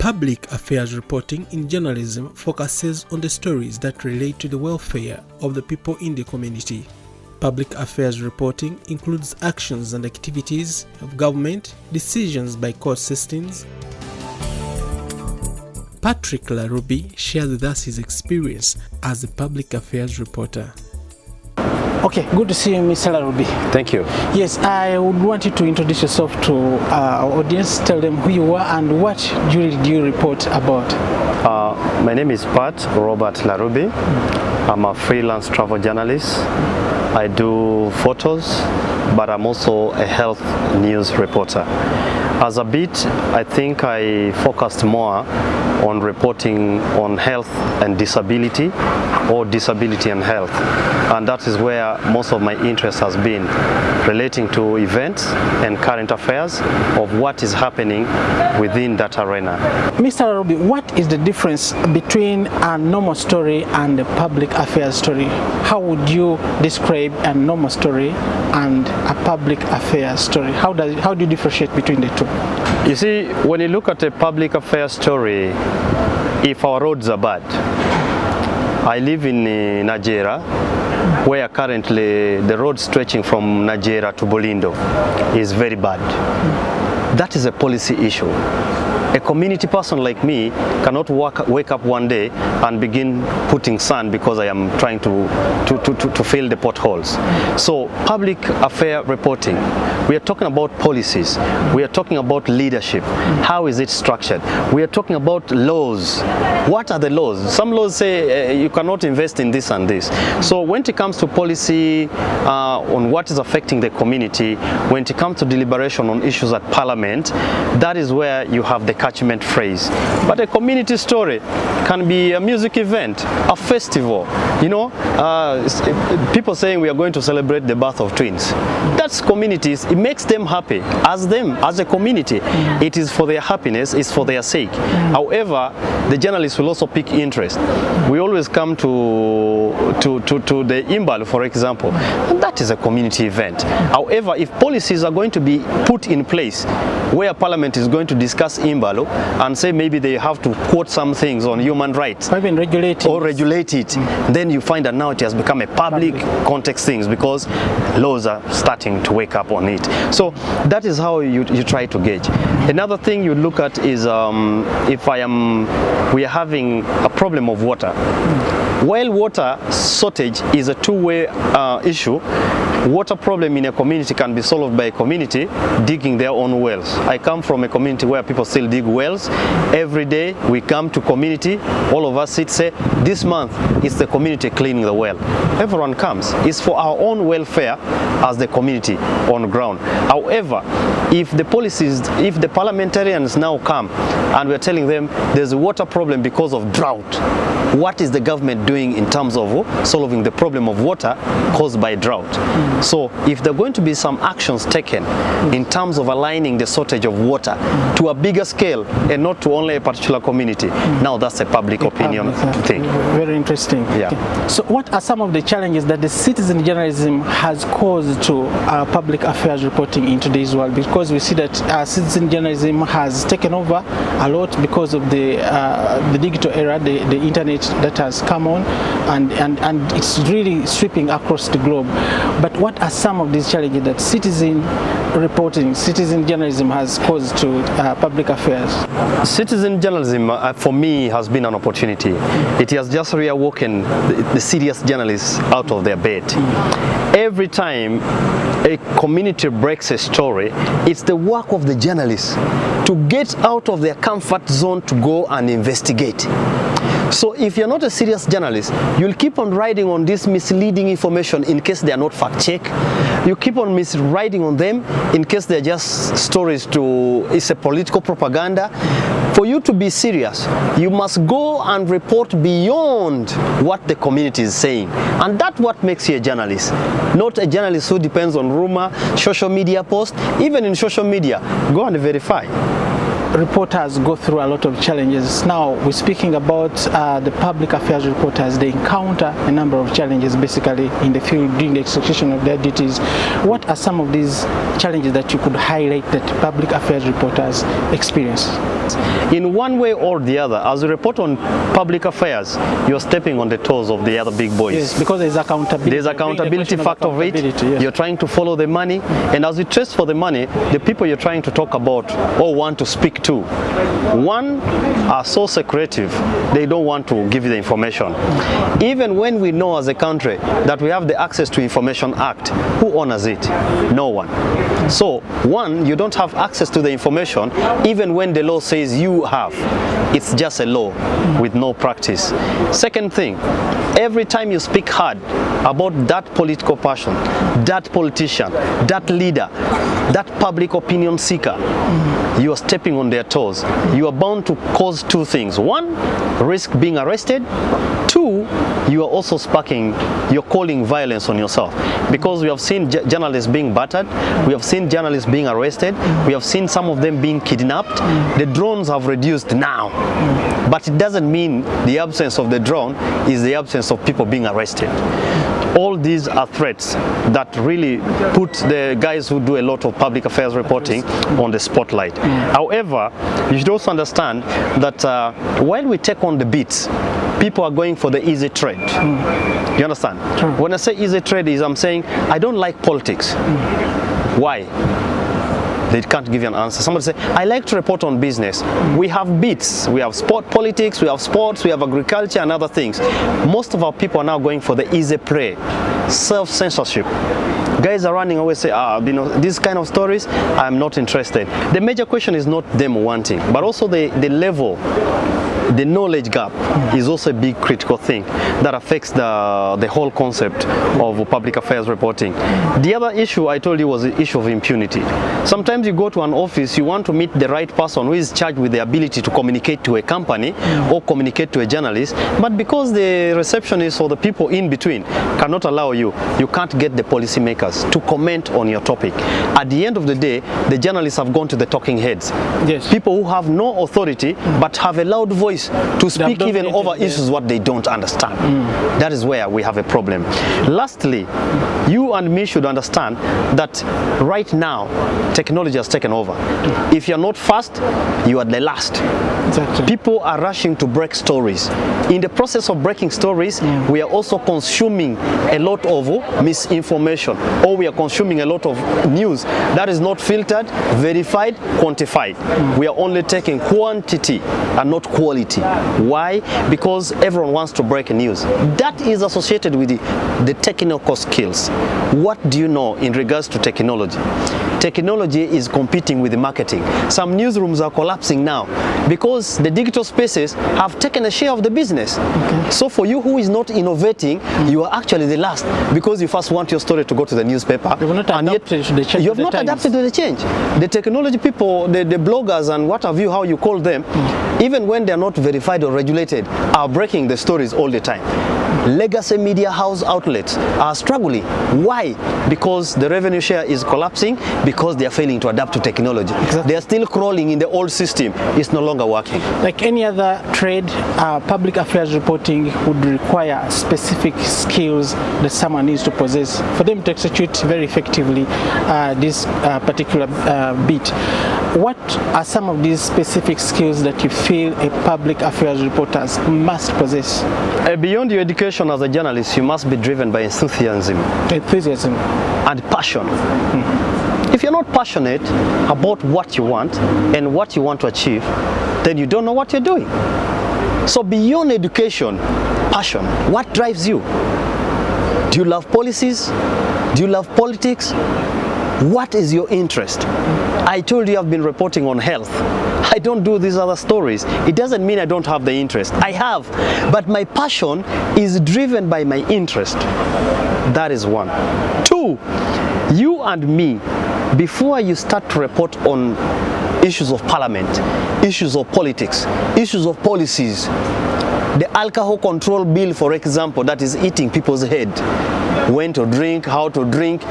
Public affairs reporting in journalism focuses on the stories that relate to the welfare of the people in the community. Public affairs reporting includes actions and activities of government, decisions by court systems. Patrick Larubi shared with us his experience as a public affairs reporter. Okay, good to see you, Mr. Larubi. Thank you. Yes, I would want you to introduce yourself to our audience, tell them who you are and what jury do you report about. My name is Pat Robert Larubi. I'm a freelance travel journalist. I do photos, but I'm also a health news reporter. As a bit, I think I focused more on reporting on health and disability, or disability and health. And that is where most of my interest has been, relating to events and current affairs of what is happening within that arena. Mr. Larubi, what is the difference between a normal story and a public affairs story? How would you describe a normal story and a public affairs story? How do you differentiate between the two? You see, when you look at a public affairs story, if our roads are bad, I live in Nigeria, where currently the road stretching from Nigeria to Bolindo is very bad. That is a policy issue. A community person like me cannot wake up one day and begin putting sand because I am trying to fill the potholes. So public affair reporting, we are talking about policies, we are talking about leadership, how is it structured, we are talking about laws. What are the laws? Some laws say you cannot invest in this and this. So when it comes to policy on what is affecting the community, when it comes to deliberation on issues at parliament, that is where you have the catchment phrase. But a community story can be a music event, a festival, you know, people saying we are going to celebrate the birth of twins. That's communities. It makes them happy as a community. It is for their happiness, it's for their sake. However, the journalists will also pick interest. We always come to the Imbalo, for example, and that is a community event. However, if policies are going to be put in place where Parliament is going to discuss Imbalo and say maybe they have to quote some things on human rights or even regulate it, then you find that now it has become a public context things because laws are starting to wake up on it. So that is how you try to gauge. Another thing you look at is if we are having a problem of water. While water shortage is a two-way issue, water problem in a community can be solved by a community digging their own wells. I come from a community where people still dig wells. Every day we come to community, all of us say, this month it's the community cleaning the well. Everyone comes. It's for our own welfare as the community on ground. However, if the parliamentarians now come and we're telling them there's a water problem because of drought, what is the government doing in terms of solving the problem of water caused by drought? So if there are going to be some actions taken in terms of aligning the shortage of water to a bigger scale and not to only a particular community, now that's a public opinion thing. Very interesting. Yeah. Okay. So what are some of the challenges that the citizen journalism has caused to public affairs reporting in today's world? Because we see that citizen journalism has taken over a lot because of the digital era, the internet that has come on, and it's really sweeping across the globe. But what are some of these challenges that citizen reporting, citizen journalism has caused to public affairs? Citizen journalism, for me, has been an opportunity. It has just reawoken the serious journalists out of their bed. Every time a community breaks a story, it's the work of the journalists to get out of their comfort zone to go and investigate. So if you're not a serious journalist, you'll keep on riding on this misleading information in case they are not fact-checked. You keep on misriding on them in case they're just stories it's a political propaganda. For you to be serious, you must go and report beyond what the community is saying. And that's what makes you a journalist. Not a journalist who depends on rumor, social media posts. Even in social media, go and verify. reporters go through a lot of challenges. Now we're speaking about the public affairs reporters. They encounter a number of challenges basically in the field during the execution of their duties. What are some of these challenges that you could highlight that public affairs reporters experience? In one way or the other, as you report on public affairs, you're stepping on the toes of the other big boys. Yes, because there's accountability. There's accountability factor of it. Yes. You're trying to follow the money, and as you trace for the money, the people you're trying to talk about or want to speak to, one, are so secretive, they don't want to give you the information. Even when we know as a country that we have the Access to Information Act, who honors it? No one. So, one, you don't have access to the information even when the law says you have. It's just a law with no practice. Second thing, every time you speak hard about that political person, that politician, that leader, that public opinion seeker, you are stepping on their toes. You are bound to cause two things. One, risk being arrested. Two, you are also you're calling violence on yourself. Because we have seen journalists being battered, we have seen journalists being arrested, we have seen some of them being kidnapped. The drones have reduced now. But it doesn't mean the absence of the drone is the absence of people being arrested. All these are threats that really put the guys who do a lot of public affairs reporting on the spotlight. However, you should also understand that while we take on the beats, people are going for the easy trade. You understand? When I say easy trade is I'm saying I don't like politics. Why? They can't give you an answer. Somebody say, I like to report on business. We have beats. We have sport politics, we have sports, we have agriculture and other things. Most of our people are now going for the easy prey. Self-censorship. Guys are running away, say, these kind of stories, I'm not interested. The major question is not them wanting, but also the level. The knowledge gap is also a big critical thing that affects the whole concept of public affairs reporting. The other issue I told you was the issue of impunity. Sometimes you go to an office, you want to meet the right person who is charged with the ability to communicate to a company or communicate to a journalist, but because the receptionist or the people in between cannot allow you, you can't get the policymakers to comment on your topic. At the end of the day, the journalists have gone to the talking heads. Yes. People who have no authority but have a loud voice to speak even over issues what they don't understand. That is where we have a problem. Lastly, you and me should understand that right now technology has taken over. If you're not fast, you are the last. Exactly. People are rushing to break stories. In the process of breaking stories, we are also consuming a lot of misinformation, or we are consuming a lot of news that is not filtered, verified, quantified. We are only taking quantity and not quality. Why? Because everyone wants to break news. That is associated with the technical skills. What do you know in regards to technology? Technology is competing with the marketing. Some newsrooms are collapsing now because the digital spaces have taken a share of the business. Okay. So for you who is not innovating, you are actually the last because you first want your story to go to the newspaper. You have not adapted to the change. You have not adapted to the change. The technology people, the bloggers and what have you, how you call them, even when they are not verified or regulated, are breaking the stories all the time. Legacy media house outlets are struggling. Why? Because the revenue share is collapsing, because they are failing to adapt to technology. Exactly. They are still crawling in the old system. It's no longer working. Like any other trade, public affairs reporting would require specific skills that someone needs to possess for them to execute very effectively this particular bit. What are some of these specific skills that you feel a public affairs reporters must possess? Beyond your education as a journalist, you must be driven by enthusiasm. Enthusiasm. And passion. If you're not passionate about what you want and what you want to achieve, then you don't know what you're doing. So beyond education, passion, what drives you? Do you love policies? Do you love politics? What is your interest? I told you I've been reporting on health. I don't do these other stories. It doesn't mean I don't have the interest. I have, but my passion is driven by my interest. That is one. Two, you and me, before you start to report on issues of parliament, issues of politics, issues of policies. The alcohol control bill, for example, that is eating people's head. When to drink, how to drink,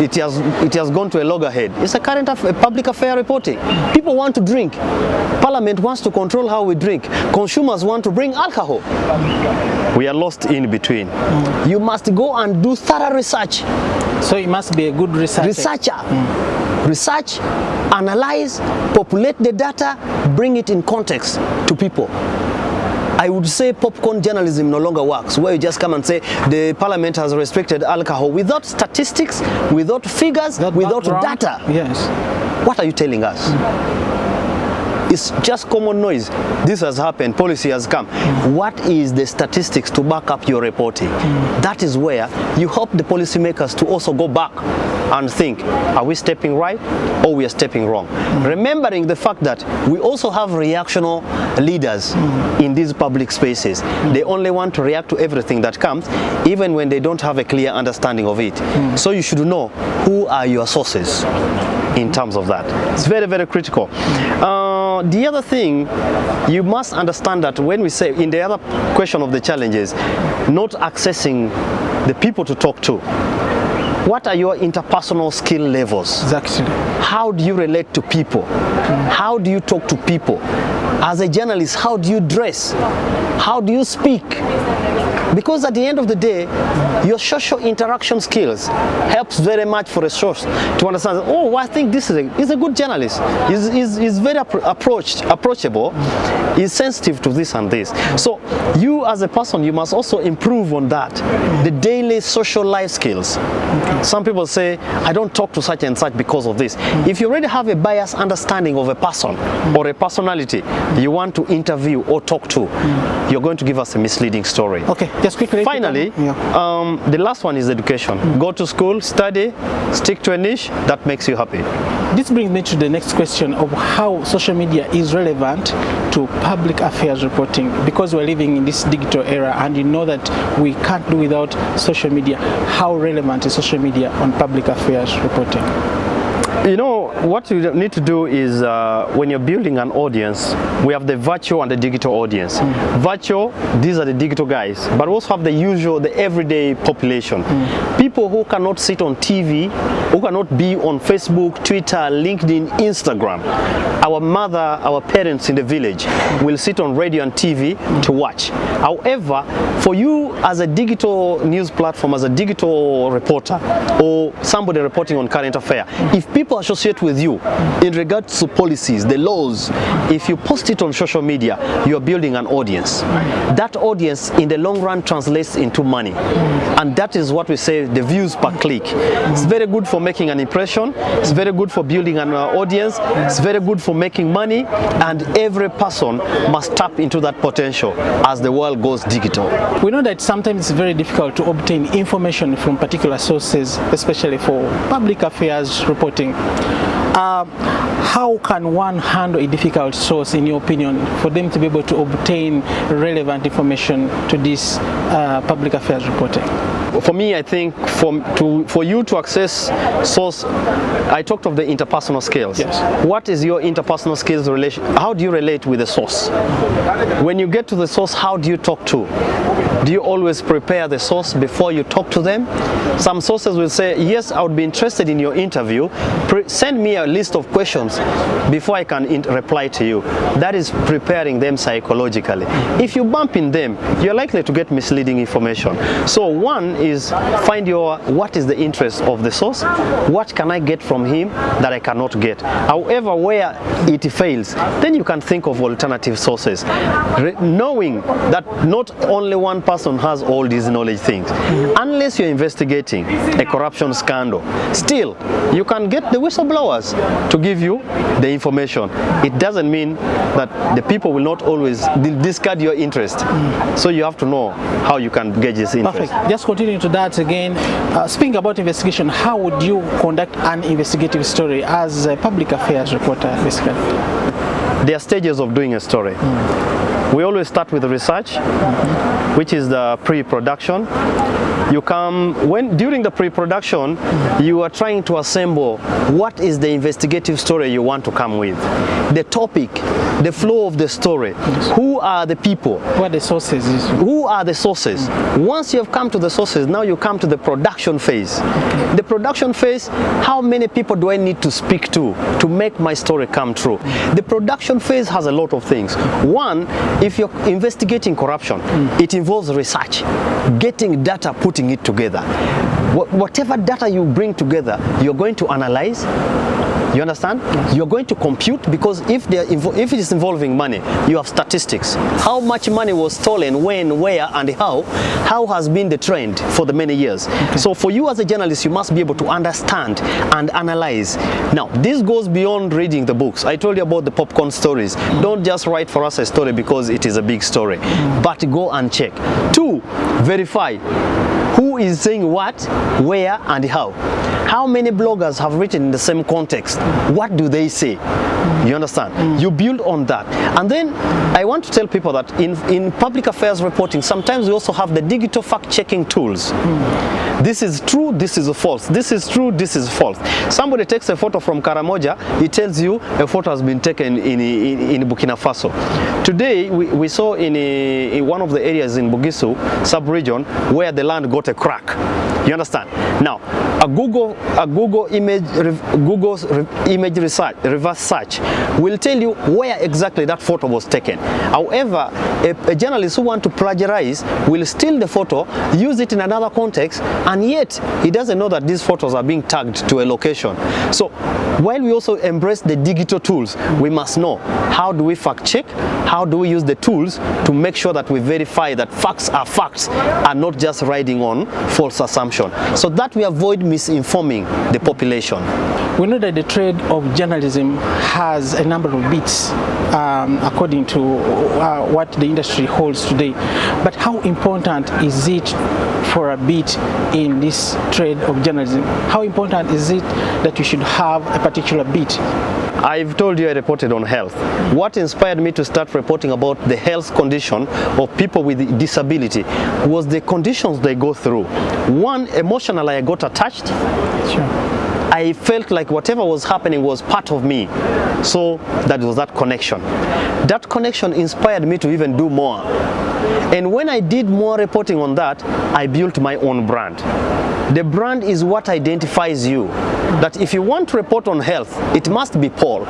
it has gone to a loggerhead. It's a current public affair reporting. People want to drink. Parliament wants to control how we drink. Consumers want to bring alcohol. We are lost in between. You must go and do thorough research. So it must be a good researcher. Research, analyze, populate the data, bring it in context to people. I would say popcorn journalism no longer works, where you just come and say the parliament has restricted alcohol without statistics, without figures, without data. Yes. What are you telling us? It's just common noise. This has happened, policy has come. What is the statistics to back up your reporting? That is where you help the policymakers to also go back and think, are we stepping right or we are stepping wrong? Remembering the fact that we also have reactional leaders in these public spaces. They only want to react to everything that comes, even when they don't have a clear understanding of it. So you should know who are your sources in terms of that. It's very, very critical. The other thing, you must understand that when we say, in the other question of the challenges, not accessing the people to talk to. What are your interpersonal skill levels? Exactly. How do you relate to people? How do you talk to people? As a journalist, how do you dress? How do you speak? Because at the end of the day, your social interaction skills helps very much for a source to understand, oh, I think this is a good journalist. He's very approachable. He's sensitive to this and this. So you as a person, you must also improve on that. The daily social life skills. Some people say, I don't talk to such and such because of this. If you already have a biased understanding of a person or a personality you want to interview or talk to, you're going to give us a misleading story. Okay, just quickly. Finally, the last one is education. Go to school, study, stick to a niche that makes you happy. This brings me to the next question of how social media is relevant to public affairs reporting, because we're living in this digital era and you know that we can't do without social media. How relevant is social media on public affairs reporting? You know, what you need to do is when you're building an audience, we have the virtual and the digital audience. Virtual, these are the digital guys, but we also have the usual, the everyday population. People who cannot sit on TV, who cannot be on Facebook, Twitter, LinkedIn, Instagram. Our mother, our parents in the village will sit on radio and TV to watch. However, for you as a digital news platform, as a digital reporter, or somebody reporting on current affairs, if people associate with you in regards to policies, the laws, if you post it on social media, you are building an audience. That audience in the long run translates into money. And that is what we say, the views per click. It's very good for making an impression. It's very good for building an audience. It's very good for making money. And every person must tap into that potential as the world goes digital. We know that sometimes it's very difficult to obtain information from particular sources, especially for public affairs reporting. How can one handle a difficult source, in your opinion, for them to be able to obtain relevant information to this public affairs reporting? For me, I think for you to access source, I talked of the interpersonal skills. Yes. What is your interpersonal skills relation? How do you relate with the source? When you get to the source, how do you talk to? Do you always prepare the source before you talk to them? Some sources will say, yes, I would be interested in your interview. Send me a list of questions before I can reply to you. That is preparing them psychologically. If you bump in them, you're likely to get misleading information. So one is find what is the interest of the source? What can I get from him that I cannot get? However, where it fails, then you can think of alternative sources. Knowing that not only one person has all these knowledge things. Unless you're investigating a corruption scandal, still you can get the whistleblowers to give you the information. It doesn't mean that the people will not always discard your interest. So you have to know how you can gauge this interest. Perfect. Just continuing to that again, speaking about investigation, how would you conduct an investigative story as a public affairs reporter, basically? There are stages of doing a story. We always start with the research, which is the pre-production. You come, during the pre-production, you are trying to assemble what is the investigative story you want to come with, the topic, the flow of the story, who are the people, What are the sources? who are the sources. Once you have come to the sources, now you come to the production phase. The production phase, how many people do I need to speak to make my story come true? The production phase has a lot of things. One, if you're investigating corruption, it involves research, getting data, putting it together. Whatever data you bring together, you're going to analyze. You understand? You're going to compute, because if it is involving money, you have statistics. How much money was stolen, when, where, and how has been the trend for the many years. So for you as a journalist, you must be able to understand and analyze. Now, this goes beyond reading the books. I told you about the popcorn stories. Don't just write for us a story because it is a big story, but go and check. Two, verify who is saying what, where, and how. How many bloggers have written in the same context? What do they say? You understand? You build on that. And then I want to tell people that in public affairs reporting, sometimes we also have the digital fact-checking tools. This is true, this is false. This is true, this is false. Somebody takes a photo from Karamoja, he tells you a photo has been taken in Burkina Faso. Today, we saw in one of the areas in Bugisu sub-region where the land got a crack. You understand? Now, Google's image reverse search will tell you where exactly that photo was taken. However, a journalist who wants to plagiarize will steal the photo, use it in another context, and yet he doesn't know that these photos are being tagged to a location. So while we also embrace the digital tools, we must know how do we fact check, how do we use the tools to make sure that we verify that facts are not just riding on false assumption, so that we avoid misinforming the population. We know that the trade of journalism has a number of beats according to what the industry holds today. But how important is it for a beat in this trade of journalism? How important is it that you should have a particular beat? I've told you I reported on health. What inspired me to start reporting about the health condition of people with disability was the conditions they go through. One, emotionally I got attached. Sure. I felt like whatever was happening was part of me. So that was that connection. That connection inspired me to even do more. And when I did more reporting on that, I built my own brand. The brand is what identifies you. That if you want to report on health, it must be Paul.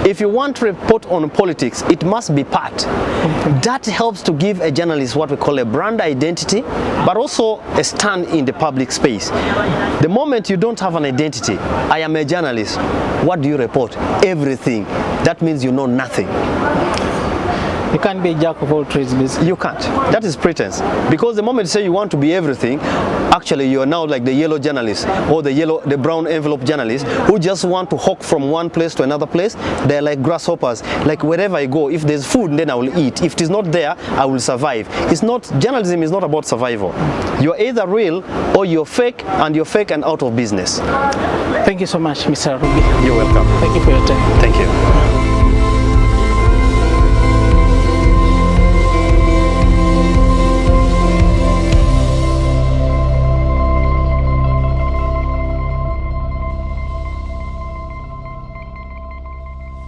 If you want to report on politics, it must be Pat. That helps to give a journalist what we call a brand identity, but also a stand in the public space. The moment you don't have an identity, I am a journalist, what do you report? Everything. That means you know nothing. You can't be a jack of all trades, basically. You can't. That is pretense. Because the moment you say you want to be everything, actually you are now like the yellow journalist or the brown envelope journalist who just want to hawk from one place to another place. They're like grasshoppers. Like wherever I go, if there's food, then I will eat. If it is not there, I will survive. Journalism is not about survival. You're either real or you're fake, and you're fake and out of business. Thank you so much, Mr. Ruby. You're welcome. Thank you for your time. Thank you.